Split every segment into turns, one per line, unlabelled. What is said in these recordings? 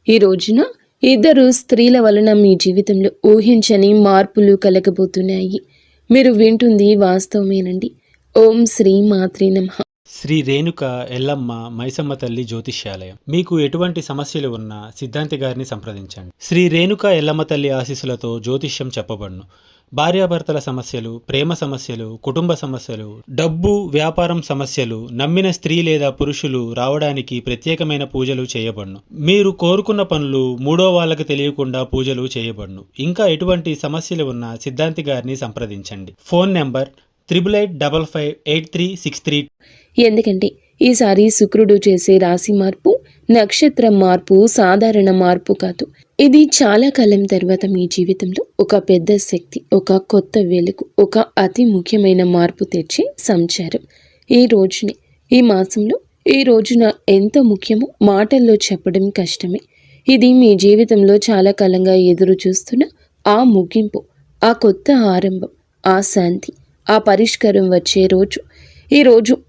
ఈ రోజున ఇద్దరు స్త్రీల వలన మీ జీవితంలో ఊహించని మార్పులు కలగబోతున్నాయి. మీరు వింటుంది వాస్తవమేనండి. ఓం శ్రీ మాత్రే నమః.
శ్రీ రేణుక ఎల్లమ్మ మైసమ్మ తల్లి జ్యోతిష్యాలయం. మీకు ఎటువంటి సమస్యలు ఉన్నా సిద్ధాంతి గారిని సంప్రదించండి. శ్రీ రేణుక ఎల్లమ్మ తల్లి ఆశీస్సులతో జ్యోతిష్యం చెప్పబడును. భార్యాభర్తల సమస్యలు, ప్రేమ సమస్యలు, కుటుంబ సమస్యలు, డబ్బు, వ్యాపారం సమస్యలు, నమ్మిన స్త్రీ లేదా పురుషులు రావడానికి ప్రత్యేకమైన పూజలు చేయబడును. మీరు కోరుకున్న పనులు మూడో వాళ్ళకి తెలియకుండా పూజలు చేయబడును. ఇంకా ఎటువంటి సమస్యలు ఉన్నా సిద్ధాంతి గారిని సంప్రదించండి. Phone number 88555363.
ఎందుకంటే ఈసారి శుక్రుడు చేసే రాశి మార్పు, నక్షత్ర మార్పు సాధారణ మార్పు కాదు. ఇది చాలా కాలం తర్వాత మీ జీవితంలో ఒక పెద్ద శక్తి, ఒక కొత్త వెలుగు, ఒక అతి ముఖ్యమైన మార్పు తెచ్చే సంచారం. ఈ రోజుని, ఈ మాసంలో, ఈ రోజున ఎంత ముఖ్యమో మాటల్లో చెప్పడం కష్టమే. ఇది మీ జీవితంలో చాలా కాలంగా ఎదురు చూస్తున్న ఆ ముగింపు, ఆ కొత్త ఆరంభం, ఆ శాంతి, ఆ పరిష్కారం వచ్చే రోజు.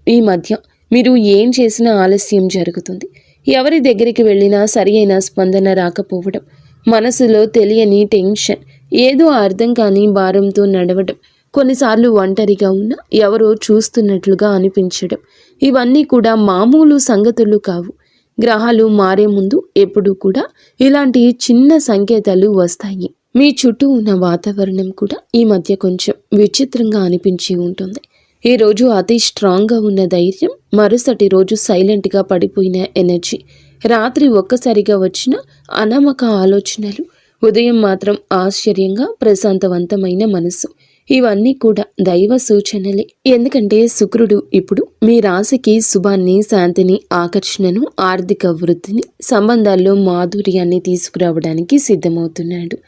ఈ మధ్య మీరు ఏం చేసినా ఆలస్యం జరుగుతుంది. ఎవరి దగ్గరికి వెళ్ళినా సరి అయిన స్పందన రాకపోవడం, మనసులో తెలియని టెన్షన్, ఏదో అర్థం కాని భారంతో నడవడం, కొన్నిసార్లు ఒంటరిగా ఉన్న ఎవరో చూస్తున్నట్లుగా అనిపించడం, ఇవన్నీ కూడా మామూలు సంగతులు కావు. గ్రహాలు మారే ముందు ఎప్పుడూ కూడా ఇలాంటి చిన్న సంకేతాలు వస్తాయి. మీ చుట్టూ ఉన్న వాతావరణం కూడా ఈ మధ్య కొంచెం విచిత్రంగా అనిపించి ఉంటుంది. ఈ రోజు అతి స్ట్రాంగ్గా ఉన్న ధైర్యం, మరుసటి రోజు సైలెంట్గా పడిపోయిన ఎనర్జీ, రాత్రి ఒక్కసారిగా వచ్చిన అనామక ఆలోచనలు, ఉదయం మాత్రం ఆశ్చర్యంగా ప్రశాంతవంతమైన మనసు, ఇవన్నీ కూడా దైవ సూచనలే. ఎందుకంటే శుక్రుడు ఇప్పుడు మీ రాశికి శుభాన్ని, శాంతిని, ఆకర్షణను, ఆర్థిక వృద్ధిని, సంబంధాల్లో మాధుర్యాన్ని తీసుకురావడానికి సిద్ధమవుతున్నాడు.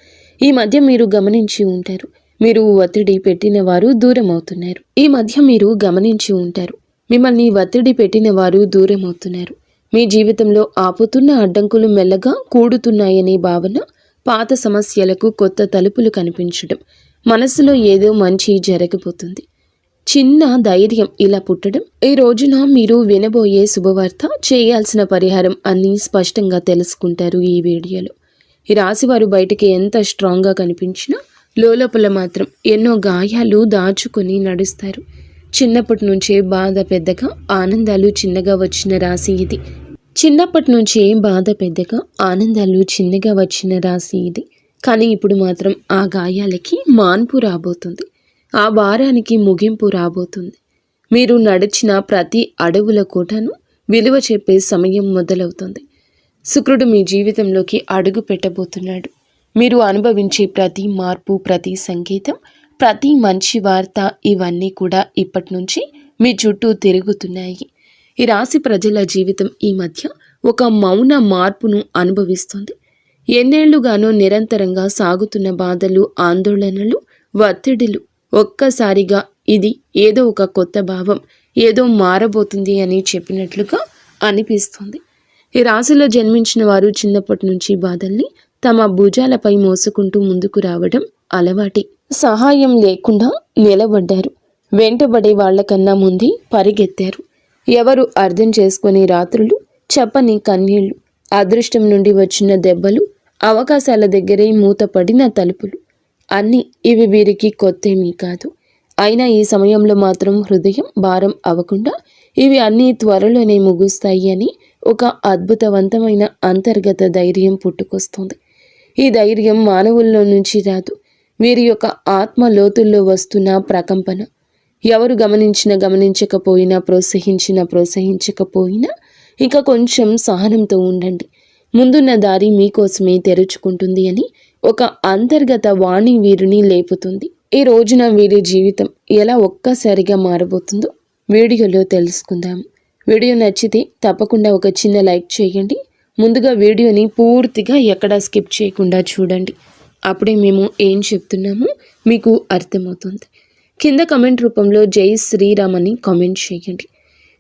ఈ మధ్య మీరు గమనించి ఉంటారు, మీరు ఒత్తిడి పెట్టిన వారు దూరం అవుతున్నారు. మిమ్మల్ని ఒత్తిడి పెట్టిన వారు దూరం అవుతున్నారు. మీ జీవితంలో ఆపుతున్న అడ్డంకులు మెల్లగా కూడుతున్నాయనే భావన, పాత సమస్యలకు కొత్త తలుపులు కనిపించడం, మనసులో ఏదో మంచి జరగబోతుంది, చిన్న ధైర్యం ఇలా పుట్టడం. ఈ రోజున మీరు వినబోయే శుభవార్త, చేయాల్సిన పరిహారం అన్నీ స్పష్టంగా తెలుసుకుంటారు ఈ వీడియోలో. ఈ రాశివారు బయటికి ఎంత స్ట్రాంగ్గా కనిపించినా లోపల మాత్రం ఎన్నో గాయాలు దాచుకొని నడుస్తారు. చిన్నప్పటి నుంచే బాధ పెద్దగా, ఆనందాలు చిన్నగా వచ్చిన రాశి ఇది. కానీ ఇప్పుడు మాత్రం ఆ గాయాలకి మాన్పు రాబోతుంది, ఆ భారానికి ముగింపు రాబోతుంది. మీరు నడిచిన ప్రతి అడవుల కోటను విలువ చెప్పే సమయం మొదలవుతుంది. శుక్రుడు మీ జీవితంలోకి అడుగు పెట్టబోతున్నాడు. మీరు అనుభవించే ప్రతి మార్పు, ప్రతి సంకేతం, ప్రతి మంచి వార్త, ఇవన్నీ కూడా ఇప్పటి నుంచి మీ చుట్టూ తిరుగుతున్నాయి. ఈ రాశి ప్రజల జీవితం ఈ మధ్య ఒక మౌన మార్పును అనుభవిస్తుంది. ఎన్నేళ్లుగానో నిరంతరంగా సాగుతున్న బాధలు, ఆందోళనలు, ఒత్తిడిలు ఒక్కసారిగా ఇది ఏదో ఒక కొత్త భావం, ఏదో మారబోతుంది అని చెప్పినట్లుగా అనిపిస్తుంది. ఈ రాశిలో జన్మించిన వారు చిన్నప్పటి నుంచి బాధల్ని తమ భుజాలపై మోసుకుంటూ ముందుకు రావడం అలవాటి. సహాయం లేకుండా నిలబడ్డారు. వెంటబడే వాళ్లకన్నా ముందే పరిగెత్తారు. ఎవరు అర్థం చేసుకునే రాత్రులు, చెప్పని కన్నీళ్లు, అదృష్టం నుండి వచ్చిన దెబ్బలు, అవకాశాల దగ్గరే మూతపడిన తలుపులు, అన్నీ ఇవి వీరికి కొత్తేమీ కాదు. అయినా ఈ సమయంలో మాత్రం హృదయం భారం అవ్వకుండా ఇవి అన్నీ త్వరలోనే ముగుస్తాయి అని ఒక అద్భుతవంతమైన అంతర్గత ధైర్యం పుట్టుకొస్తుంది. ఈ ధైర్యం మానవుల్లో నుంచి రాదు, వీరి యొక్క ఆత్మ లోతుల్లో వస్తున్న ప్రకంపన. ఎవరు గమనించకపోయినా, ప్రోత్సహించకపోయినా ఇంకా కొంచెం సహనంతో ఉండండి. ముందున్న దారి మీకోసమే తెరుచుకుంటుంది అని ఒక అంతర్గత వాణి వీరిని లేపుతుంది. ఈ రోజున వీరి జీవితం ఎలా ఒక్కసారిగా మారబోతుందో వీడియోలో తెలుసుకుందాం. వీడియో నచ్చితే తప్పకుండా ఒక చిన్న లైక్ చేయండి. ముందుగా వీడియోని పూర్తిగా ఎక్కడా స్కిప్ చేయకుండా చూడండి. అప్పుడే మేము ఏం చెప్తున్నామో మీకు అర్థమవుతుంది. కింద కమెంట్ రూపంలో జై శ్రీరామ్ అని కామెంట్ చేయండి.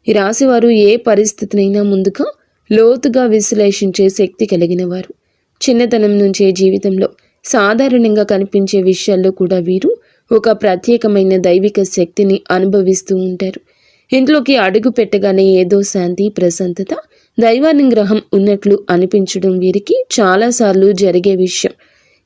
ఈ రాశివారు ఏ పరిస్థితినైనా ముందుగా లోతుగా విశ్లేషించే శక్తి కలిగిన వారు. చిన్నతనం నుంచే జీవితంలో సాధారణంగా కనిపించే విషయాల్లో కూడా వీరు ఒక ప్రత్యేకమైన దైవిక శక్తిని అనుభవిస్తూ ఉంటారు. ఇంట్లోకి అడుగు పెట్టగానే ఏదో శాంతి, ప్రశాంతత, దైవానుగ్రహం ఉన్నట్లు అనిపించడం వీరికి చాలాసార్లు జరిగే విషయం.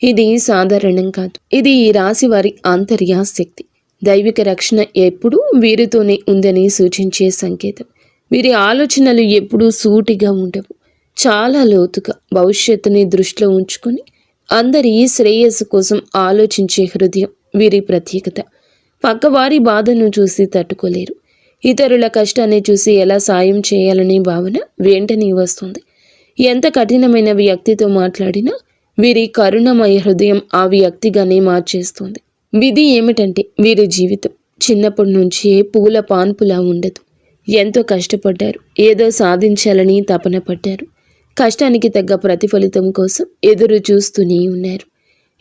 ఇది సాధారణం కాదు. ఇది ఈ రాశి వారి ఆంతర్య శక్తి. దైవిక రక్షణ ఎప్పుడూ వీరితోనే ఉందని సూచించే సంకేతం. వీరి ఆలోచనలు ఎప్పుడూ సూటిగా ఉండవు, చాలా లోతుగా భవిష్యత్తుని దృష్టిలో ఉంచుకొని అందరి శ్రేయస్సు కోసం ఆలోచించే హృదయం వీరి ప్రత్యేకత. పక్కవారి బాధను చూసి తట్టుకోలేరు. ఇతరుల కష్టాన్ని చూసి ఎలా సాయం చేయాలనే భావన వెంటనే వస్తుంది. ఎంత కఠినమైన వ్యక్తితో మాట్లాడినా వీరి కరుణమయ హృదయం ఆ వ్యక్తిగానే మార్చేస్తుంది. విధి ఏమిటంటే వీరి జీవితం చిన్నప్పటి నుంచే పూల పాన్పులా ఉండదు. ఎంతో కష్టపడ్డారు, ఏదో సాధించాలని తపన పడ్డారు. కష్టానికి తగ్గ ప్రతిఫలితం కోసం ఎదురు చూస్తూనే ఉన్నారు.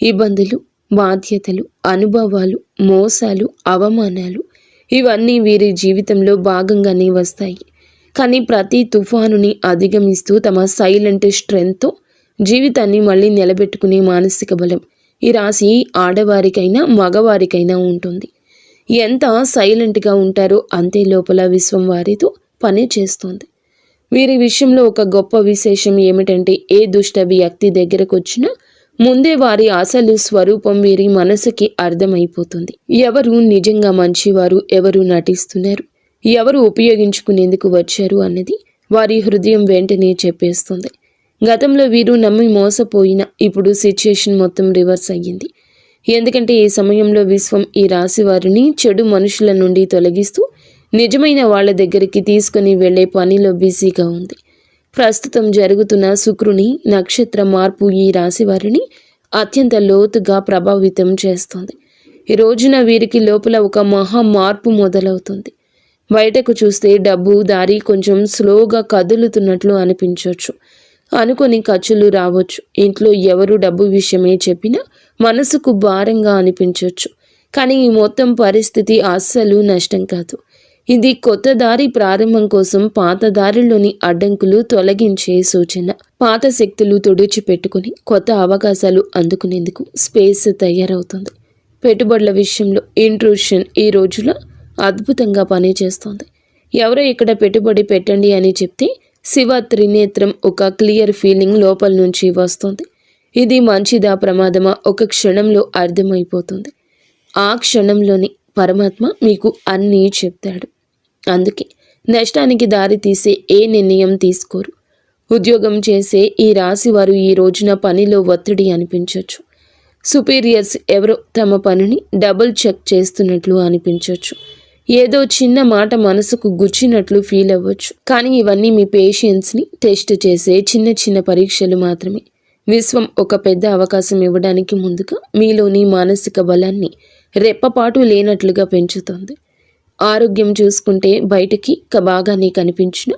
ఇబ్బందులు, బాధ్యతలు, అనుభవాలు, మోసాలు, అవమానాలు ఇవన్నీ వీరి జీవితంలో భాగంగానే వస్తాయి. కానీ ప్రతి తుఫానుని అధిగమిస్తూ తమ సైలెంట్ స్ట్రెంగ్త్తో జీవితాన్ని మళ్ళీ నిలబెట్టుకునే మానసిక బలం ఈ రాశి ఆడవారికైనా మగవారికైనా ఉంటుంది. ఎంత సైలెంట్గా ఉంటారో అంతే లోపల విశ్వం వారితో పని చేస్తుంది. వీరి విషయంలో ఒక గొప్ప విశేషం ఏమిటంటే ఏ దుష్ట వ్యక్తి దగ్గరకు వచ్చినా ముందే వారి అసలు స్వరూపం వీరి మనసుకి అర్థమైపోతుంది. ఎవరు నిజంగా మంచివారు, ఎవరు నటిస్తున్నారు, ఎవరు ఉపయోగించుకునేందుకు వచ్చారు అన్నది వారి హృదయం వెంటనే చెప్పేస్తుంది. గతంలో వీరు నమ్మి మోసపోయిన ఇప్పుడు సిచ్యుయేషన్ మొత్తం రివర్స్ అయ్యింది. ఎందుకంటే ఈ సమయంలో విశ్వం ఈ రాశి వారిని చెడు మనుషుల నుండి తొలగిస్తూ నిజమైన వాళ్ళ దగ్గరికి తీసుకుని వెళ్లే పనిలో బిజీగా ఉంది. ప్రస్తుతం జరుగుతున్న శుక్రుని నక్షత్ర మార్పు ఈ రాశి వారిని అత్యంత లోతుగా ప్రభావితం చేస్తుంది. ఈ రోజున వీరికి లోపల ఒక మహా మార్పు మొదలవుతుంది. బయటకు చూస్తే డబ్బు దారి కొంచెం స్లోగా కదులుతున్నట్లు అనిపించవచ్చు. అనుకొని ఖర్చులు రావచ్చు. ఇంట్లో ఎవరు డబ్బు విషయమే చెప్పినా మనసుకు భారంగా అనిపించవచ్చు. కానీ ఈ మొత్తం పరిస్థితి అస్సలు నష్టం కాదు. ఇది కొత్త దారి ప్రారంభం కోసం పాత దారిలోని అడ్డంకులు తొలగించే సూచన. పాత శక్తులు తుడిచిపెట్టుకుని కొత్త అవకాశాలు అందుకునేందుకు స్పేస్ తయారవుతుంది. పెట్టుబడుల విషయంలో ఇంట్రూషన్ ఈ రోజులో అద్భుతంగా పనిచేస్తుంది. ఎవరో ఇక్కడ పెట్టుబడి పెట్టండి అని చెప్తే శివ త్రినేత్రం ఒక క్లియర్ ఫీలింగ్ లోపల నుంచి వస్తుంది. ఇది మంచిదా ప్రమాదమా ఒక క్షణంలో అర్థమైపోతుంది. ఆ క్షణంలోని పరమాత్మ మీకు అన్నీ చెప్తాడు. అందుకే నష్టానికి దారి తీసే ఏ నిర్ణయం తీసుకోరు. ఉద్యోగం చేసే ఈ రాశి వారు ఈ రోజున పనిలో ఒత్తిడి అనిపించవచ్చు. సుపీరియర్స్ ఎవరో తమ పనిని డబుల్ చెక్ చేస్తున్నట్లు అనిపించవచ్చు. ఏదో చిన్న మాట మనసుకు గుచ్చినట్లు ఫీల్ అవ్వచ్చు. కానీ ఇవన్నీ మీ పేషెన్స్ని టెస్ట్ చేసే చిన్న చిన్న పరీక్షలు మాత్రమే. విశ్వం ఒక పెద్ద అవకాశం ఇవ్వడానికి ముందుగా మీలోని మానసిక బలాన్ని రెప్పపాటు లేనట్లుగా పెంచుతుంది. ఆరోగ్యం చూసుకుంటే బయటికి బాగానే కనిపించిన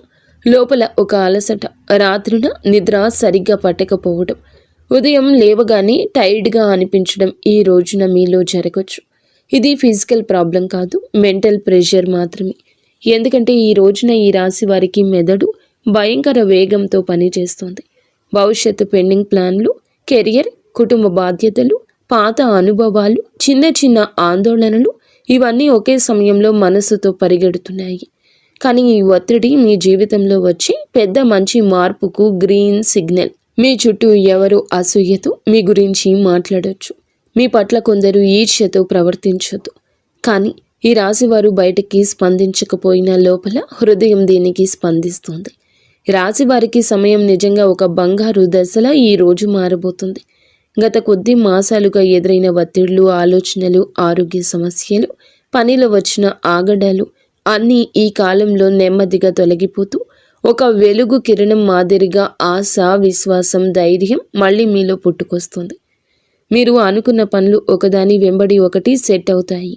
లోపల ఒక అలసట, రాత్రిన నిద్ర సరిగ్గా పట్టకపోవడం, ఉదయం లేవగానే టైర్డ్గా అనిపించడం ఈ రోజున మీలో జరగచ్చు. ఇది ఫిజికల్ ప్రాబ్లం కాదు, మెంటల్ ప్రెషర్ మాత్రమే. ఎందుకంటే ఈ రోజున ఈ రాశి వారికి మెదడు భయంకర వేగంతో పనిచేస్తుంది. భవిష్యత్తు పెండింగ్ ప్లాన్లు, కెరియర్, కుటుంబ బాధ్యతలు, పాత అనుభవాలు, చిన్న చిన్న ఆందోళనలు ఇవన్నీ ఒకే సమయంలో మనసుతో పరిగెడుతున్నాయి. కానీ ఈ ఒత్తిడి మీ జీవితంలో వచ్చి పెద్ద మంచి మార్పుకు గ్రీన్ సిగ్నల్. మీ చుట్టూ ఎవరో అసూయతో మీ గురించి మాట్లాడొచ్చు. మీ పట్ల కొందరు ఈర్ష్యతో ప్రవర్తించొద్దు. కానీ ఈ రాశివారు బయటికి స్పందించకపోయినా లోపల హృదయం దీనికి స్పందిస్తుంది. రాశివారికి సమయం నిజంగా ఒక బంగారు దశలా ఈ రోజు మారబోతుంది. గత కొద్ది మాసాలుగా ఎదురైన ఒత్తిళ్లు, ఆలోచనలు, ఆరోగ్య సమస్యలు, పనిలో వచ్చిన ఆగడాలు అన్నీ ఈ కాలంలో నెమ్మదిగా తొలగిపోతూ ఒక వెలుగు కిరణం మాదిరిగా ఆశ, విశ్వాసం, ధైర్యం మళ్ళీ మీలో పుట్టుకొస్తుంది. మీరు అనుకున్న పనులు ఒకదాని వెంబడి ఒకటి సెట్ అవుతాయి.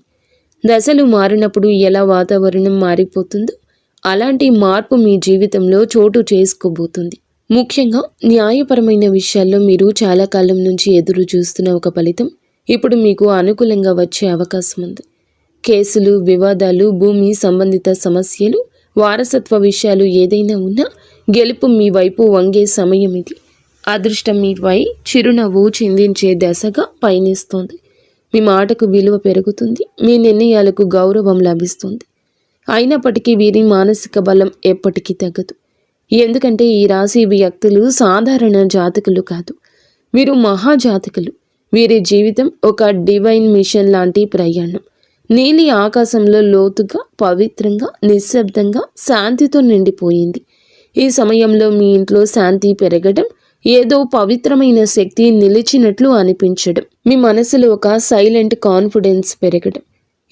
దశలు మారినప్పుడు ఎలా వాతావరణం మారిపోతుందో అలాంటి మార్పు మీ జీవితంలో చోటు చేసుకోబోతుంది. ముఖ్యంగా న్యాయపరమైన విషయాల్లో మీరు చాలా కాలం నుంచి ఎదురు చూస్తున్న ఒక ఫలితం ఇప్పుడు మీకు అనుకూలంగా వచ్చే అవకాశం ఉంది. కేసులు, వివాదాలు, భూమి సంబంధిత సమస్యలు, వారసత్వ విషయాలు ఏదైనా ఉన్నా గెలుపు మీ వైపు వంగే సమయం ఇది. అదృష్టం మీపై చిరునవ్వు చిందించే దశగా పయనిస్తోంది. మీ మాటకు విలువ పెరుగుతుంది. మీ నిర్ణయాలకు గౌరవం లభిస్తుంది. అయినప్పటికీ వీరి మానసిక బలం ఎప్పటికీ తగ్గదు. ఎందుకంటే ఈ రాశి వ్యక్తులు సాధారణ జాతకులు కాదు, వీరు మహాజాతకులు. వీరి జీవితం ఒక డివైన్ మిషన్ లాంటి ప్రయాణం. నీలి ఆకాశంలో లోతుగా, పవిత్రంగా, నిశ్శబ్దంగా, శాంతితో నిండిపోయింది. ఈ సమయంలో మీ ఇంట్లో శాంతి పెరగడం, ఏదో పవిత్రమైన శక్తి నిలిచినట్లు అనిపించడం, మీ మనసులో ఒక సైలెంట్ కాన్ఫిడెన్స్ పెరగడం.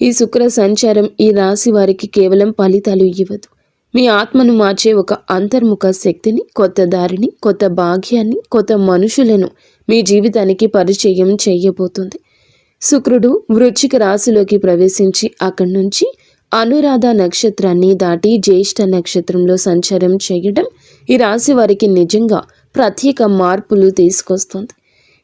ఈ శుక్ర సంచారం ఈ రాశి వారికి కేవలం ఫలితాలు ఇవ్వదు, మీ ఆత్మను మార్చే ఒక అంతర్ముఖ శక్తిని, కొత్త దారిని, కొత్త భాగ్యాన్ని, కొత్త మనుషులను మీ జీవితానికి పరిచయం చేయబోతుంది. శుక్రుడు వృశ్చిక రాశిలోకి ప్రవేశించి అక్కడి నుంచి అనురాధ నక్షత్రాన్ని దాటి జ్యేష్ఠ నక్షత్రంలో సంచారం చేయడం ఈ రాశి వారికి నిజంగా ప్రత్యేక మార్పులు తీసుకొస్తుంది.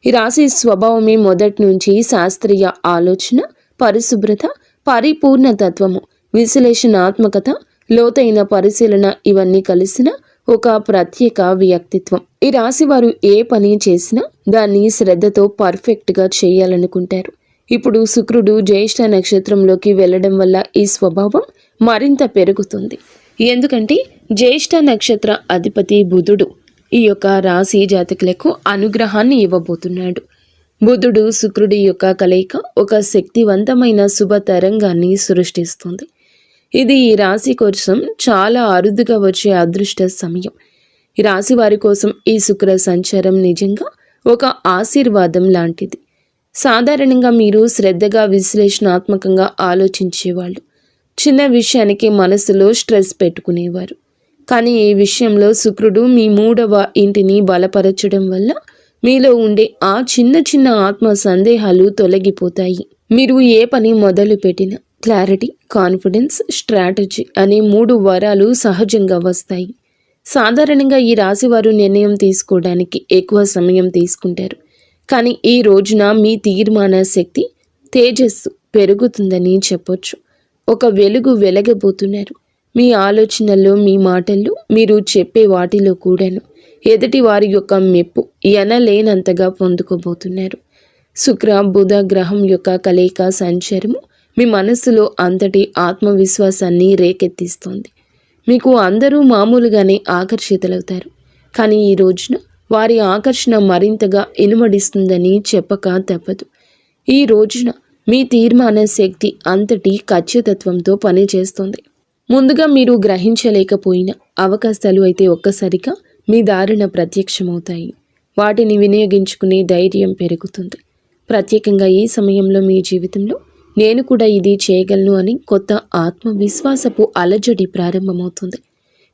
ఈ రాశి స్వభావమే మొదటి నుంచి శాస్త్రీయ ఆలోచన, పరిశుభ్రత, పరిపూర్ణ తత్వము, విశ్లేషణాత్మకత, లోతైన పరిశీలన ఇవన్నీ కలిసిన ఒక ప్రత్యేక వ్యక్తిత్వం. ఈ రాశి వారు ఏ పని చేసినా దాన్ని శ్రద్ధతో పర్ఫెక్ట్గా చేయాలనుకుంటారు. ఇప్పుడు శుక్రుడు జ్యేష్ఠ నక్షత్రంలోకి వెళ్ళడం వల్ల ఈ స్వభావం మరింత పెరుగుతుంది. ఎందుకంటే జ్యేష్ఠ నక్షత్ర అధిపతి బుధుడు ఈ యొక్క రాశి జాతకులకు అనుగ్రహాన్ని ఇవ్వబోతున్నాడు. బుధుడు శుక్రుడి యొక్క కలయిక ఒక శక్తివంతమైన శుభ తరంగాన్ని సృష్టిస్తుంది. ఇది ఈ రాశి కోసం చాలా అరుదుగా వచ్చే అదృష్ట సమయం. ఈ రాశి వారి కోసం ఈ శుక్ర సంచారం నిజంగా ఒక ఆశీర్వాదం లాంటిది. సాధారణంగా మీరు శ్రద్ధగా, విశ్లేషణాత్మకంగా ఆలోచించేవాళ్ళు. చిన్న విషయానికి మనసులో స్ట్రెస్ పెట్టుకునేవారు. కానీ ఈ విషయంలో శుక్రుడు మీ 3వ ఇంటిని బలపరచడం వల్ల మీలో ఉండే ఆ చిన్న చిన్న ఆత్మ సందేహాలు తొలగిపోతాయి. మీరు ఏ పని మొదలు పెట్టినా క్లారిటీ, కాన్ఫిడెన్స్, స్ట్రాటజీ అనే 3 వరాలు సహజంగా వస్తాయి. సాధారణంగా ఈ రాశివారు నిర్ణయం తీసుకోవడానికి ఎక్కువ సమయం తీసుకుంటారు. కానీ ఈ రోజున మీ తీర్మాన శక్తి, తేజస్సు పెరుగుతుందని చెప్పొచ్చు. ఒక వెలుగు వెలగబోతున్నారు. మీ ఆలోచనల్లో, మీ మాటల్లో, మీరు చెప్పే వాటిలో కూడాను ఎదుటి వారి యొక్క మెప్పు ఎనలేనంతగా పొందుకోబోతున్నారు. శుక్ర బుధ గ్రహం యొక్క కలయిక సంచారము మీ మనస్సులో అంతటి ఆత్మవిశ్వాసాన్ని రేకెత్తిస్తోంది. మీకు అందరూ మామూలుగానే ఆకర్షితులవుతారు. కానీ ఈ రోజున వారి ఆకర్షణ మరింతగా ఇనుమడిస్తుందని చెప్పక తప్పదు. ఈ రోజున మీ తీర్మాన శక్తి అంతటి ఖచ్చితత్వంతో పనిచేస్తుంది. ముందుగా మీరు గ్రహించలేకపోయిన అవకాశాలు అయితే ఒక్కసారిగా మీ దారిన ప్రత్యక్షమవుతాయి. వాటిని వినియోగించుకునే ధైర్యం పెరుగుతుంది. ప్రత్యేకంగా ఈ సమయంలో మీ జీవితంలో నేను కూడా ఇది చేయగలను అని కొత్త ఆత్మవిశ్వాసపు అలజడి ప్రారంభమవుతుంది.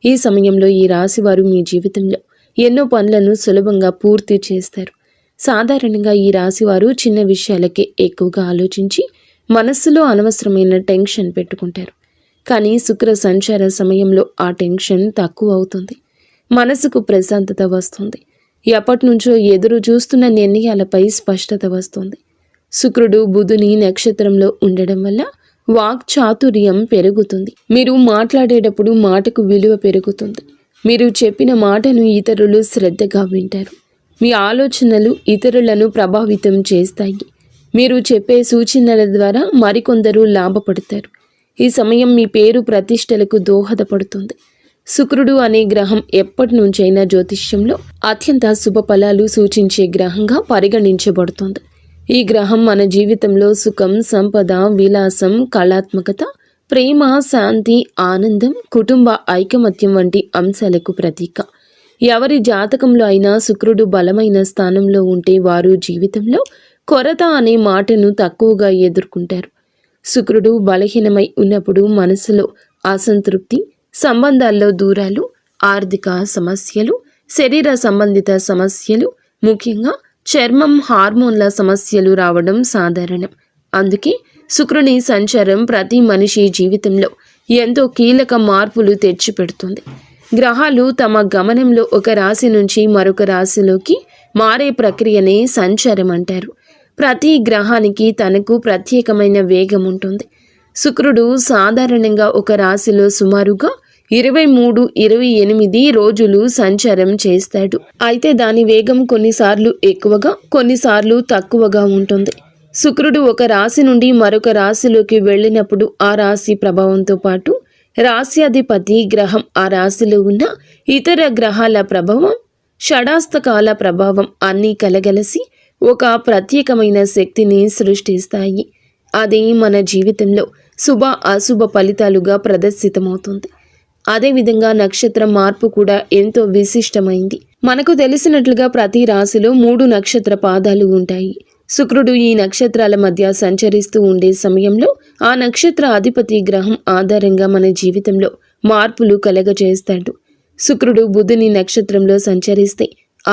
ఈ సమయంలో ఈ రాశివారు మీ జీవితంలో ఎన్నో పనులను సులభంగా పూర్తి చేస్తారు. సాధారణంగా ఈ రాశివారు చిన్న విషయాలకే ఎక్కువగా ఆలోచించి మనస్సులో అనవసరమైన టెన్షన్ పెట్టుకుంటారు. కానీ శుక్ర సంచార సమయంలో ఆ టెన్షన్ తక్కువ అవుతుంది. మనసుకు ప్రశాంతత వస్తుంది. ఎప్పటి నుంచో ఎదురు చూస్తున్న నిర్ణయాలపై స్పష్టత వస్తుంది. శుక్రుడు బుధుని నక్షత్రంలో ఉండడం వల్ల వాక్ చాతుర్యం పెరుగుతుంది. మీరు మాట్లాడేటప్పుడు మాటకు విలువ పెరుగుతుంది. మీరు చెప్పిన మాటను ఇతరులు శ్రద్ధగా వింటారు. మీ ఆలోచనలు ఇతరులను ప్రభావితం చేస్తాయి. మీరు చెప్పే సూచనల ద్వారా మరికొందరు లాభపడతారు. ఈ సమయం మీ పేరు ప్రతిష్టలకు దోహదపడుతుంది. శుక్రుడు అనే గ్రహం ఎప్పటి నుంచైనా జ్యోతిష్యంలో అత్యంత శుభ ఫలాలు సూచించే గ్రహంగా పరిగణించబడుతుంది. ఈ గ్రహం మన జీవితంలో సుఖం, సంపద, విలాసం, కళాత్మకత, ప్రేమ, శాంతి, ఆనందం, కుటుంబ ఐకమత్యం వంటి అంశాలకు ప్రతీక. ఎవరి జాతకంలో అయినా శుక్రుడు బలమైన స్థానంలో ఉంటే వారు జీవితంలో కొరత అనే మాటను తక్కువగా ఎదుర్కొంటారు. శుక్రుడు బలహీనమై ఉన్నప్పుడు మనసులో అసంతృప్తి, సంబంధాల్లో దూరాలు, ఆర్థిక సమస్యలు, శరీర సంబంధిత సమస్యలు, ముఖ్యంగా చర్మం, హార్మోన్ల సమస్యలు రావడం సాధారణం. అందుకే శుక్రుని సంచారం ప్రతి మనిషి జీవితంలో ఎంతో కీలక మార్పులు తెచ్చిపెడుతుంది. గ్రహాలు తమ గమనంలో ఒక రాశి నుంచి మరొక రాశిలోకి మారే ప్రక్రియనే సంచారం అంటారు. ప్రతి గ్రహానికి తనకు ప్రత్యేకమైన వేగం ఉంటుంది. శుక్రుడు సాధారణంగా ఒక రాశిలో సుమారుగా 23-28 రోజులు సంచారం చేస్తాడు. అయితే దాని వేగం కొన్నిసార్లు ఎక్కువగా, కొన్నిసార్లు తక్కువగా ఉంటుంది. శుక్రుడు ఒక రాశి నుండి మరొక రాశిలోకి వెళ్ళినప్పుడు ఆ రాశి ప్రభావంతో పాటు రాశ్యాధిపతి గ్రహం ఆ రాశిలో ఉన్న ఇతర గ్రహాల ప్రభావం, షడాస్తకాల ప్రభావం అన్నీ కలగలిసి ఒక ప్రత్యేకమైన శక్తిని సృష్టిస్తాయి. అది మన జీవితంలో శుభ అశుభ ఫలితాలుగా ప్రదర్శితమవుతుంది. అదేవిధంగా నక్షత్రం మార్పు కూడా ఎంతో విశిష్టమైంది. మనకు తెలిసినట్లుగా ప్రతి రాశిలో 3 నక్షత్ర పాదాలు ఉంటాయి. శుక్రుడు ఈ నక్షత్రాల మధ్య సంచరిస్తూ ఉండే సమయంలో ఆ నక్షత్ర అధిపతి గ్రహం ఆధారంగా మన జీవితంలో మార్పులు కలగజేస్తాడు. శుక్రుడు బుధుని నక్షత్రంలో సంచరిస్తే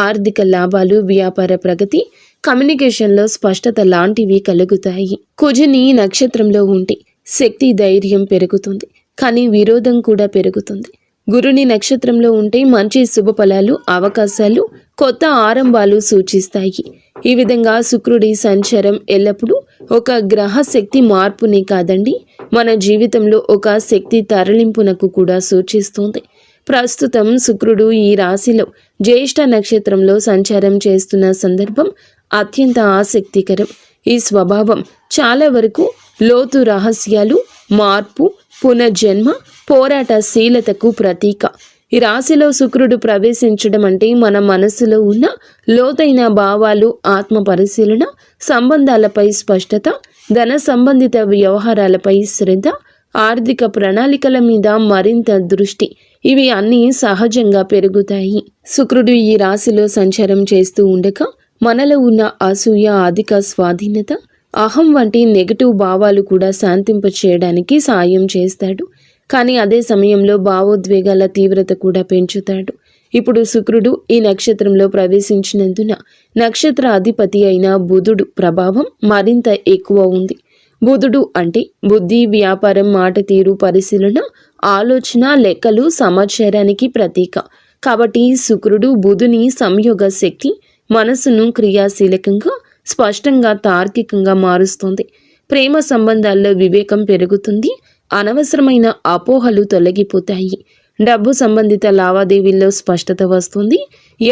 ఆర్థిక లాభాలు, వ్యాపార ప్రగతి, కమ్యూనికేషన్లో స్పష్టత లాంటివి కలుగుతాయి. కుజుని నక్షత్రంలో ఉంటే శక్తి, ధైర్యం పెరుగుతుంది, కానీ విరోధం కూడా పెరుగుతుంది. గురుని నక్షత్రంలో ఉంటే మంచి శుభ ఫలాలు, అవకాశాలు, కొత్త ఆరంభాలు సూచిస్తాయి. ఈ విధంగా శుక్రుడి సంచారం ఎల్లప్పుడూ ఒక గ్రహ శక్తి మార్పునే కాదండి, మన జీవితంలో ఒక శక్తి తరలింపునకు కూడా సూచిస్తుంది. ప్రస్తుతం శుక్రుడు ఈ రాశిలో జ్యేష్ఠ నక్షత్రంలో సంచారం చేస్తున్న సందర్భం అత్యంత ఆసక్తికరం. ఈ స్వభావం చాలా వరకు లోతు రహస్యాలు, మార్పు, పునర్జన్మ, పోరాటశీలతకు ప్రతీక. ఈ రాశిలో శుక్రుడు ప్రవేశించడం అంటే మన మనసులో ఉన్న లోతైన భావాలు, ఆత్మ పరిశీలన, సంబంధాలపై స్పష్టత, ధన సంబంధిత వ్యవహారాలపై శ్రద్ధ, ఆర్థిక ప్రణాళికల మీద మరింత దృష్టి, ఇవి అన్నీ సహజంగా పెరుగుతాయి. శుక్రుడు ఈ రాశిలో సంచారం చేస్తూ ఉండగా మనలో ఉన్న అసూయ, అధిక స్వాధీనత, అహం వంటి నెగటివ్ భావాలు కూడా శాంతింప చేయడానికి సాయం చేస్తాడు. కానీ అదే సమయంలో భావోద్వేగాల తీవ్రత కూడా పెంచుతాడు. ఇప్పుడు శుక్రుడు ఈ నక్షత్రంలో ప్రవేశించినందున నక్షత్ర అధిపతి అయిన బుధుడు ప్రభావం మరింత ఎక్కువ ఉంది. బుధుడు అంటే బుద్ధి, వ్యాపారం, మాట తీరు, పరిశీలన, ఆలోచన, లెక్కలు, సమాచారానికి ప్రతీక. కాబట్టి శుక్రుడు బుధుని సంయోగ శక్తి మనసును క్రియాశీలకంగా, స్పష్టంగా, తార్కికంగా మారుస్తుంది. ప్రేమ సంబంధాల్లో వివేకం పెరుగుతుంది, అనవసరమైన అపోహలు తొలగిపోతాయి. డబ్బు సంబంధిత లావాదేవీల్లో స్పష్టత వస్తుంది.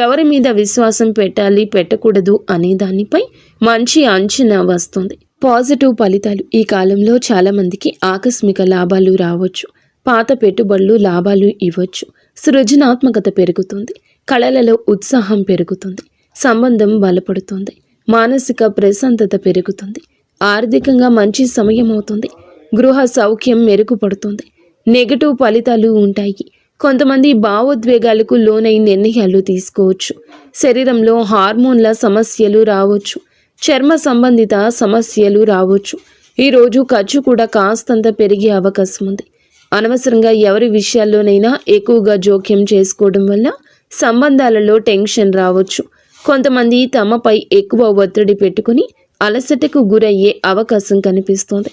ఎవరి మీద విశ్వాసం పెట్టాలి, పెట్టకూడదు అనే దానిపై మంచి అంచనా వస్తుంది. పాజిటివ్ ఫలితాలు. ఈ కాలంలో చాలామందికి ఆకస్మిక లాభాలు రావచ్చు. పాత పెట్టుబడులు లాభాలు ఇవ్వచ్చు. సృజనాత్మకత పెరుగుతుంది. కళలలో ఉత్సాహం పెరుగుతుంది. సంబంధం బలపడుతుంది. మానసిక ప్రశాంతత పెరుగుతుంది. ఆర్థికంగా మంచి సమయం అవుతుంది. గృహ సౌఖ్యం మెరుగుపడుతుంది. నెగటివ్ ఫలితాలు ఉంటాయి. కొంతమంది భావోద్వేగాలకు లోనై నిర్ణయాలు తీసుకోవచ్చు. శరీరంలో హార్మోన్ల సమస్యలు రావచ్చు. చర్మ సంబంధిత సమస్యలు రావచ్చు. ఈరోజు ఖర్చు కూడా కాస్తంత పెరిగే అవకాశం ఉంది. అనవసరంగా ఎవరి విషయాల్లోనైనా ఎక్కువగా జోక్యం చేసుకోవడం వల్ల సంబంధాలలో టెన్షన్ రావచ్చు. కొంతమంది తమపై ఎక్కువ ఒత్తిడి పెట్టుకుని అలసటకు గురయ్యే అవకాశం కనిపిస్తోంది.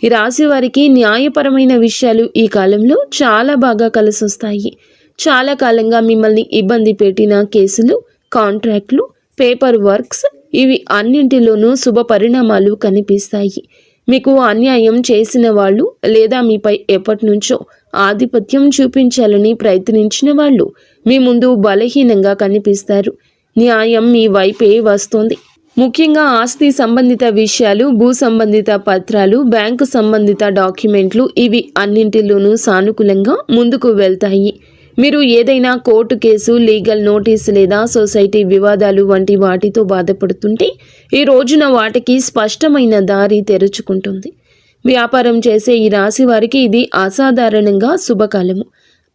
ఈ రాశి వారికి న్యాయపరమైన విషయాలు ఈ కాలంలో చాలా బాగా కలిసొస్తాయి. చాలా కాలంగా మిమ్మల్ని ఇబ్బంది పెట్టిన కేసులు, కాంట్రాక్ట్లు, పేపర్ వర్క్స్, ఇవి అన్నింటిలోనూ శుభ పరిణామాలు కనిపిస్తాయి. మీకు అన్యాయం చేసిన వాళ్ళు లేదా మీపై ఎప్పటి నుంచో ఆధిపత్యం చూపించాలని ప్రయత్నించిన వాళ్ళు మీ ముందు బలహీనంగా కనిపిస్తారు. న్యాయం మీ వైపే వస్తుంది. ముఖ్యంగా ఆస్తి సంబంధిత విషయాలు, భూ సంబంధిత పత్రాలు, బ్యాంకు సంబంధిత డాక్యుమెంట్లు, ఇవి అన్నింటిలోనూ సానుకూలంగా ముందుకు వెళ్తాయి. మీరు ఏదైనా కోర్టు కేసు, లీగల్ నోటీస్ లేదా సొసైటీ వివాదాలు వంటి వాటితో బాధపడుతుంటే ఈ రోజున వాటికి స్పష్టమైన దారి తెరుచుకుంటుంది. వ్యాపారం చేసే ఈ రాశి వారికి ఇది అసాధారణంగా శుభకాలము.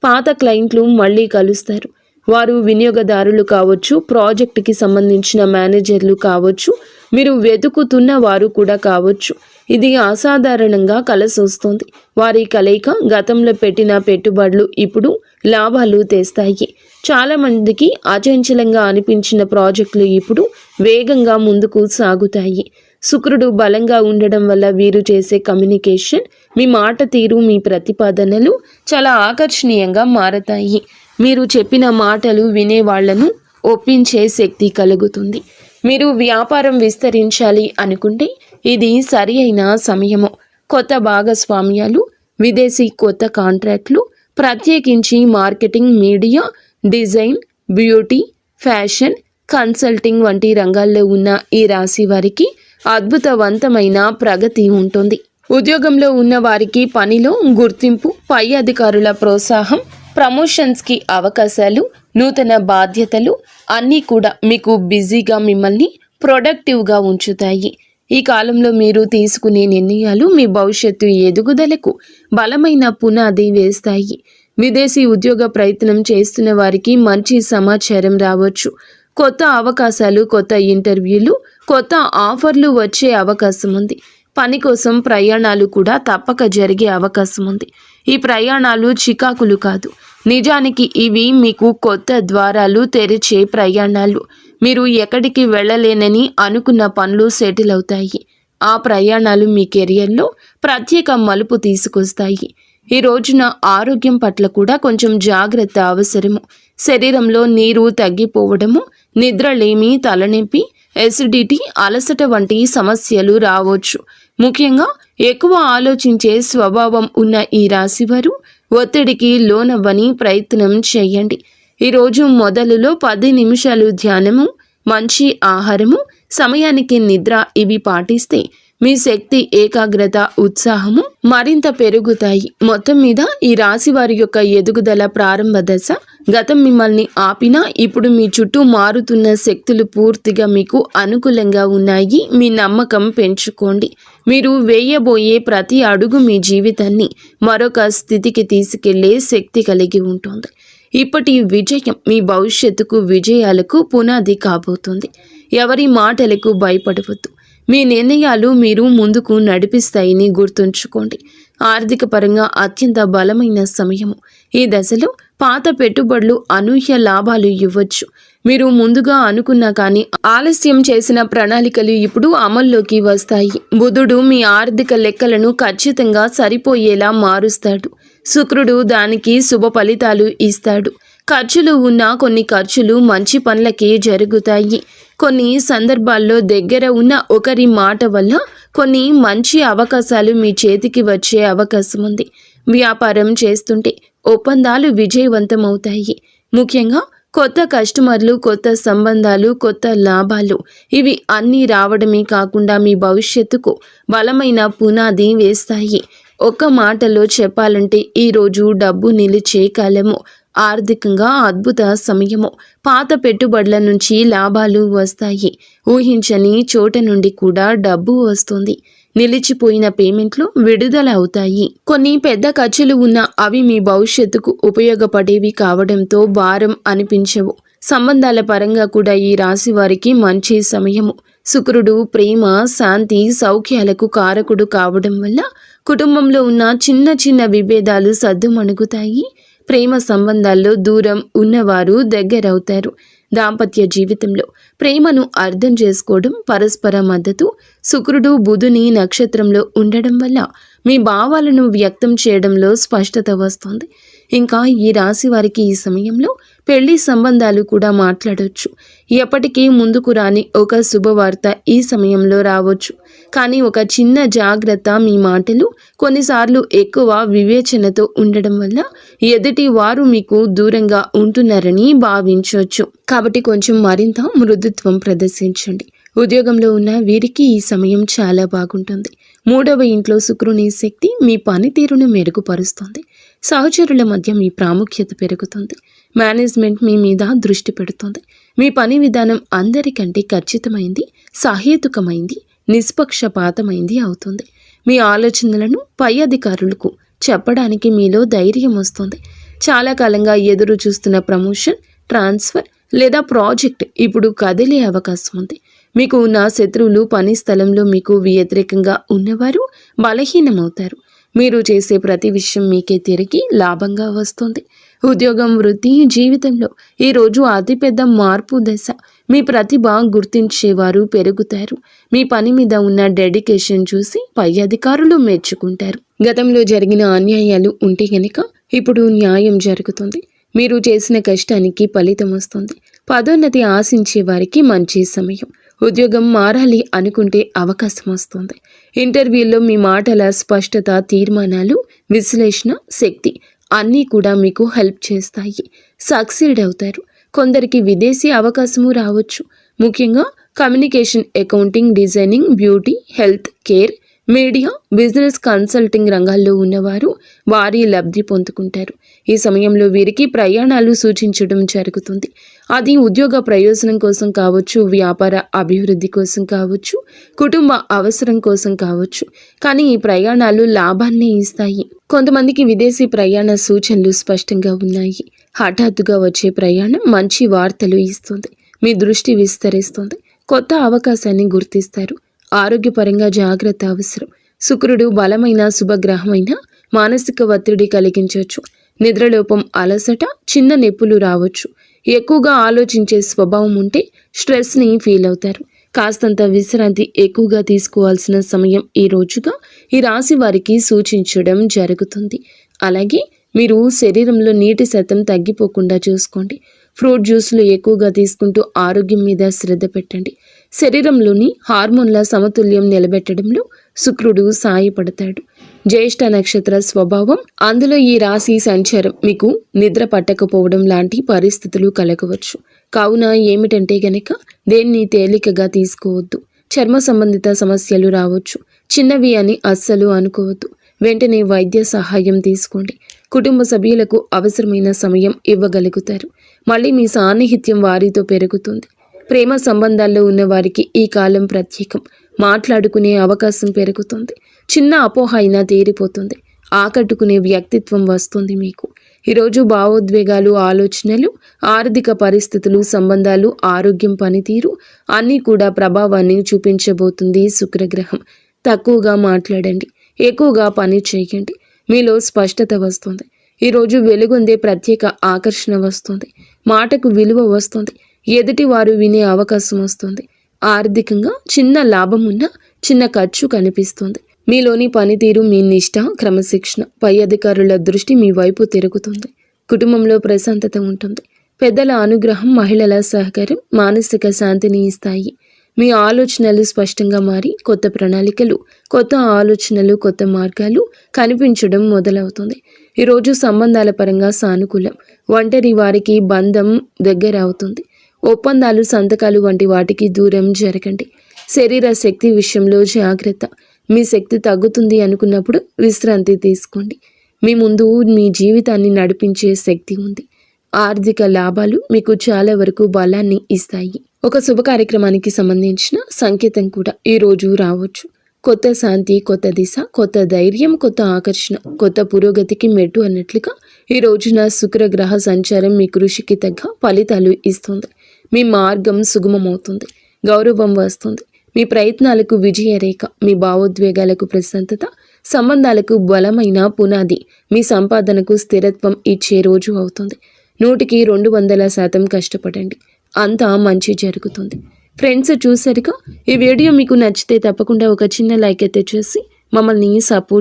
పాత క్లయింట్లు మళ్ళీ కలుస్తారు. వారు వినియోగదారులు కావచ్చు, ప్రాజెక్టుకి సంబంధించిన మేనేజర్లు కావచ్చు, మీరు వెతుకుతున్న వారు కూడా కావచ్చు. ఇది అసాధారణంగా కలిసొస్తుంది. వారి కలయిక గతంలో పెట్టిన పెట్టుబడులు ఇప్పుడు లాభాలు తెస్తాయి. చాలామందికి అచంచలంగా అనిపించిన ప్రాజెక్టులు ఇప్పుడు వేగంగా ముందుకు సాగుతాయి. శుక్రుడు బలంగా ఉండడం వల్ల వీరు చేసే కమ్యూనికేషన్, మీ మాట తీరు, మీ ప్రతిపాదనలు చాలా ఆకర్షణీయంగా మారతాయి. మీరు చెప్పిన మాటలు వినేవాళ్లను ఒప్పించే శక్తి కలుగుతుంది. మీరు వ్యాపారం విస్తరించాలి అనుకుంటే ఇది సరి అయిన సమయము. కొత్త భాగస్వామ్యాలు, విదేశీ కొత్త కాంట్రాక్ట్లు, ప్రత్యేకించి marketing, media, design, beauty, fashion, consulting వంటి రంగాల్లో ఉన్న ఈ రాశి వారికి అద్భుతవంతమైన ప్రగతి ఉంటుంది. ఉద్యోగంలో ఉన్న వారికి పనిలో గుర్తింపు, పై అధికారుల ప్రోత్సాహం, ప్రమోషన్స్కి అవకాశాలు, నూతన బాధ్యతలు అన్నీ కూడా మీకు బిజీగా మిమ్మల్ని ప్రొడక్టివ్గా ఉంచుతాయి. ఈ కాలంలో మీరు తీసుకునే నిర్ణయాలు మీ భవిష్యత్తు ఎదుగుదలకు బలమైన పునాది వేస్తాయి. విదేశీ ఉద్యోగ ప్రయత్నం చేస్తున్న వారికి మంచి సమాచారం రావచ్చు. కొత్త అవకాశాలు, కొత్త ఇంటర్వ్యూలు, కొత్త ఆఫర్లు వచ్చే అవకాశం ఉంది. పని కోసం ప్రయాణాలు కూడా తప్పక జరిగే అవకాశం ఉంది. ఈ ప్రయాణాలు చికాకులు కాదు, నిజానికి ఇవి మీకు కొత్త ద్వారాలు తెరిచే ప్రయాణాలు. మీరు ఎక్కడికి వెళ్ళలేనని అనుకున్న పనులు సెటిల్ అవుతాయి. ఆ ప్రయాణాలు మీ కెరియర్లో ప్రత్యేక మలుపు తీసుకొస్తాయి. ఈ రోజున ఆరోగ్యం పట్ల కూడా కొంచెం జాగ్రత్త అవసరము. శరీరంలో నీరు తగ్గిపోవడము, నిద్రలేమి, తలనొప్పి, ఎసిడిటీ, అలసట వంటి సమస్యలు రావచ్చు. ముఖ్యంగా ఎక్కువ ఆలోచించే స్వభావం ఉన్న ఈ రాశివారు ఒత్తిడికి లోనవ్వని ప్రయత్నం చేయండి. ఈరోజు మొదలులో 10 నిమిషాలు ధ్యానము, మంచి ఆహారము, సమయానికి నిద్ర ఇవి పాటిస్తే మీ శక్తి, ఏకాగ్రత, ఉత్సాహము మరింత పెరుగుతాయి. మొత్తం మీద ఈ రాశి వారి యొక్క ఎదుగుదల ప్రారంభ దశ. గతం మిమ్మల్ని ఆపినా ఇప్పుడు మీ చుట్టూ మారుతున్న శక్తులు పూర్తిగా మీకు అనుకూలంగా ఉన్నాయి. మీ నమ్మకం పెంచుకోండి. మీరు వేయబోయే ప్రతి అడుగు మీ జీవితాన్ని మరొక స్థితికి తీసుకెళ్లే శక్తి కలిగి ఉంటుంది. ఇప్పటి విజయం మీ భవిష్యత్తుకు, విజయాలకు పునాది కాబోతుంది. ఎవరి మాటలకు భయపడవద్దు. మీ నిర్ణయాలు మీరు ముందుకు నడిపిస్తాయని గుర్తుంచుకోండి. ఆర్థిక పరంగా అత్యంత బలమైన సమయము. ఈ దశలో పాత పెట్టుబడులు అనూహ్య లాభాలు ఇవ్వచ్చు. మీరు ముందుగా అనుకున్నా కానీ ఆలస్యం చేసిన ప్రణాళికలు ఇప్పుడు అమల్లోకి వస్తాయి. బుధుడు మీ ఆర్థిక లెక్కలను ఖచ్చితంగా సరిపోయేలా మారుస్తాడు. శుక్రుడు దానికి శుభ ఫలితాలు ఇస్తాడు. ఖర్చులు ఉన్న కొన్ని ఖర్చులు మంచి పనులకే జరుగుతాయి. కొన్ని సందర్భాల్లో దగ్గర ఉన్న ఒకరి మాట వల్ల కొన్ని మంచి అవకాశాలు మీ చేతికి వచ్చే అవకాశం ఉంది. వ్యాపారం చేస్తుంటే ఒప్పందాలు విజయవంతమవుతాయి. ముఖ్యంగా కొత్త కస్టమర్లు, కొత్త సంబంధాలు, కొత్త లాభాలు ఇవి అన్నీ రావడమే కాకుండా మీ భవిష్యత్తుకు బలమైన పునాది వేస్తాయి. ఒక్క మాటలో చెప్పాలంటే ఈరోజు డబ్బు నిలిచే కాలము. ఆర్థికంగా అద్భుత సమయము. పాత పెట్టుబడుల నుంచి లాభాలు వస్తాయి. ఊహించని చోట నుండి కూడా డబ్బు వస్తుంది. నిలిచిపోయిన పేమెంట్లు విడుదల అవుతాయి. కొన్ని పెద్ద ఖర్చులు ఉన్నా అవి మీ భవిష్యత్తుకు ఉపయోగపడేవి కావడంతో భారం అనిపించవు. సంబంధాల పరంగా కూడా ఈ రాశి వారికి మంచి సమయము. శుక్రుడు ప్రేమ, శాంతి, సౌఖ్యాలకు కారకుడు కావడం వల్ల కుటుంబంలో ఉన్న చిన్న చిన్న విభేదాలు సద్దుమణుగుతాయి. ప్రేమ సంబంధాల్లో దూరం ఉన్నవారు దగ్గరవుతారు. దాంపత్య జీవితంలో ప్రేమను అర్థం చేసుకోవడం, పరస్పర మద్దతు. శుక్రుడు బుధుని నక్షత్రంలో ఉండడం వల్ల మీ భావాలను వ్యక్తం చేయడంలో స్పష్టత వస్తుంది. ఇంకా ఈ రాశి వారికి ఈ సమయంలో పెళ్లి సంబంధాలు కూడా మాట్లాడవచ్చు. ఎప్పటికీ ముందుకు రాని ఒక శుభవార్త ఈ సమయంలో రావచ్చు. కానీ ఒక చిన్న జాగ్రత్త, మీ మాటలు కొన్నిసార్లు ఎక్కువ వివేచనతో ఉండడం వల్ల ఎదుటి వారు మీకు దూరంగా ఉంటున్నారని భావించవచ్చు. కాబట్టి కొంచెం మరింత మృదుత్వం ప్రదర్శించండి. ఉద్యోగంలో ఉన్న వీరికి ఈ సమయం చాలా బాగుంటుంది. 3వ ఇంట్లో శుక్రుని శక్తి మీ పనితీరును మెరుగుపరుస్తుంది. సహచరుల మధ్య మీ ప్రాముఖ్యత పెరుగుతుంది. మేనేజ్మెంట్ మీ మీద దృష్టి పెడుతుంది. మీ పని విధానం అందరికంటే ఖచ్చితమైంది, సహేతుకమైంది, నిష్పక్షపాతమైంది అవుతుంది. మీ ఆలోచనలను పై అధికారులకు చెప్పడానికి మీలో ధైర్యం వస్తుంది. చాలా కాలంగా ఎదురు చూస్తున్న ప్రమోషన్, ట్రాన్స్ఫర్ లేదా ప్రాజెక్ట్ ఇప్పుడు కదిలే అవకాశం ఉంది. మీకు ఉన్న శత్రువులు, పని స్థలంలో మీకు వ్యతిరేకంగా ఉన్నవారు బలహీనమవుతారు. మీరు చేసే ప్రతి విషయం మీకే తిరిగి లాభంగా వస్తుంది. ఉద్యోగం, వృత్తి, జీవితంలో ఈరోజు అతిపెద్ద మార్పు దశ. మీ ప్రతిభ గుర్తించేవారు పెరుగుతారు. మీ పని మీద ఉన్న డెడికేషన్ చూసి పై అధికారులు మెచ్చుకుంటారు. గతంలో జరిగిన అన్యాయాలు ఉంటే గనక ఇప్పుడు న్యాయం జరుగుతుంది. మీరు చేసిన కష్టానికి ఫలితం వస్తుంది. పదోన్నతి ఆశించే వారికి మంచి సమయం. ఉద్యోగం మారాలి అనుకుంటే అవకాశం వస్తుంది. ఇంటర్వ్యూల్లో మీ మాటల స్పష్టత, తీర్మానాలు, విశ్లేషణ శక్తి అన్నీ కూడా మీకు హెల్ప్ చేస్తాయి. సక్సీడ్ అవుతారు. కొందరికి విదేశీ అవకాశము రావచ్చు. ముఖ్యంగా communication, accounting, designing, beauty, health care, media, business consulting రంగాల్లో ఉన్నవారు వారి లబ్ధి పొందుకుంటారు. ఈ సమయంలో వీరికి ప్రయాణాలు సూచించడం జరుగుతుంది. అది ఉద్యోగ ప్రయోజనం కోసం కావచ్చు, వ్యాపార అభివృద్ధి కోసం కావచ్చు, కుటుంబ అవసరం కోసం కావచ్చు. కానీ ఈ ప్రయాణాలు లాభాన్ని ఇస్తాయి. కొంతమందికి విదేశీ ప్రయాణ సూచనలు స్పష్టంగా ఉన్నాయి. హఠాత్తుగా వచ్చే ప్రయాణం మంచి వార్తలు ఇస్తుంది. మీ దృష్టి విస్తరిస్తుంది. కొత్త అవకాశాన్ని గుర్తిస్తారు. ఆరోగ్యపరంగా జాగ్రత్త అవసరం. శుక్రుడు బలమైన శుభగ్రహమైన మానసిక ఒత్తిడి కలిగించవచ్చు. నిద్రలోపం, అలసట, చిన్న నొప్పులు రావచ్చు. ఎక్కువగా ఆలోచించే స్వభావం ఉంటే స్ట్రెస్ని ఫీల్ అవుతారు. కాస్తంత విశ్రాంతి ఎక్కువగా తీసుకోవాల్సిన సమయం ఈ రోజుగా ఈ రాశి వారికి సూచించడం జరుగుతుంది. అలాగే మీరు శరీరంలో నీటి శాతం తగ్గిపోకుండా చూసుకోండి. ఫ్రూట్ జ్యూస్లు ఎక్కువగా తీసుకుంటూ ఆరోగ్యం మీద శ్రద్ధ పెట్టండి. శరీరంలోని హార్మోన్ల సమతుల్యం నిలబెట్టడంలో శుక్రుడు సాయపడతాడు. జ్యేష్ఠ నక్షత్ర స్వభావం, అందులో ఈ రాశి సంచారం మీకు నిద్ర పట్టకపోవడం లాంటి పరిస్థితులు కలగవచ్చు. కావున ఏమిటంటే గనక దేన్ని తేలికగా తీసుకోవద్దు. చర్మ సంబంధిత సమస్యలు రావచ్చు. చిన్నవి అని అస్సలు అనుకోవద్దు. వెంటనే వైద్య సహాయం తీసుకోండి. కుటుంబ సభ్యులకు అవసరమైన సమయం ఇవ్వగలుగుతారు. మళ్ళీ మీ సాన్నిహిత్యం వారితో పెరుగుతుంది. ప్రేమ సంబంధాల్లో ఉన్న వారికి ఈ కాలం ప్రత్యేకం. మాట్లాడుకునే అవకాశం పెరుగుతుంది. చిన్న అపోహ అయినా తీరిపోతుంది. ఆకట్టుకునే వ్యక్తిత్వం వస్తుంది మీకు. ఈరోజు భావోద్వేగాలు, ఆలోచనలు, ఆర్థిక పరిస్థితులు, సంబంధాలు, ఆరోగ్యం, పనితీరు అన్నీ కూడా ప్రభావాన్ని చూపించబోతుంది శుక్రగ్రహం. తక్కువగా మాట్లాడండి. ఎక్కువగా పని చేయండి. మీలో స్పష్టత వస్తుంది. ఈరోజు వెలుగొందే ప్రత్యేక ఆకర్షణ వస్తుంది. మాటకు విలువ వస్తుంది. ఎదుటి వారు వినే అవకాశం వస్తుంది. ఆర్థికంగా చిన్న లాభం ఉన్నా చిన్న ఖర్చు కనిపిస్తుంది. మీలోని పనితీరు, మీ నిష్ఠ, క్రమశిక్షణ, పై అధికారుల దృష్టి మీ వైపు తిరుగుతుంది. కుటుంబంలో ప్రశాంతత ఉంటుంది. పెద్దల అనుగ్రహం, మహిళల సహకారం మానసిక శాంతిని ఇస్తాయి. మీ ఆలోచనలు స్పష్టంగా మారి కొత్త ప్రణాళికలు, కొత్త ఆలోచనలు, కొత్త మార్గాలు కనిపించడం మొదలవుతుంది. ఈరోజు సంబంధాల పరంగా సానుకూలం. ఒంటరి వారికి బంధం దగ్గర అవుతుంది. ఒప్పందాలు, సంతకాలు వంటి వాటికి దూరం జరగండి. శరీర శక్తి విషయంలో జాగ్రత్త. మీ శక్తి తగ్గుతుంది అనుకున్నప్పుడు విశ్రాంతి తీసుకోండి. మీ ముందు మీ జీవితాన్ని నడిపించే శక్తి ఉంది. ఆర్థిక లాభాలు మీకు చాలా వరకు బలాన్ని ఇస్తాయి. ఒక శుభ కార్యక్రమానికి సంబంధించిన సంకేతం కూడా ఈరోజు రావచ్చు. కొత్త శాంతి, కొత్త దిశ, కొత్త ధైర్యం, కొత్త ఆకర్షణ, కొత్త పురోగతికి మెట్టు అన్నట్లుగా ఈ రోజున శుక్రగ్రహ సంచారం మీ కృషికి తగ్గ ఫలితాలు ఇస్తుంది. మీ మార్గం సుగమమవుతుంది. గౌరవం వస్తుంది. మీ ప్రయత్నాలకు విజయరేఖ, మీ భావోద్వేగాలకు ప్రశాంతత, సంబంధాలకు బలమైన పునాది, మీ సంపాదనకు స్థిరత్వం ఇచ్చే రోజు అవుతుంది. 100కి 200% కష్టపడండి. అంతా మంచి జరుగుతుంది. ఫ్రెండ్స్, చూసారుగా, ఈ వీడియో మీకు నచ్చితే తప్పకుండా ఒక చిన్న లైక్ అయితే చేసి మమ్మల్ని సపోర్ట్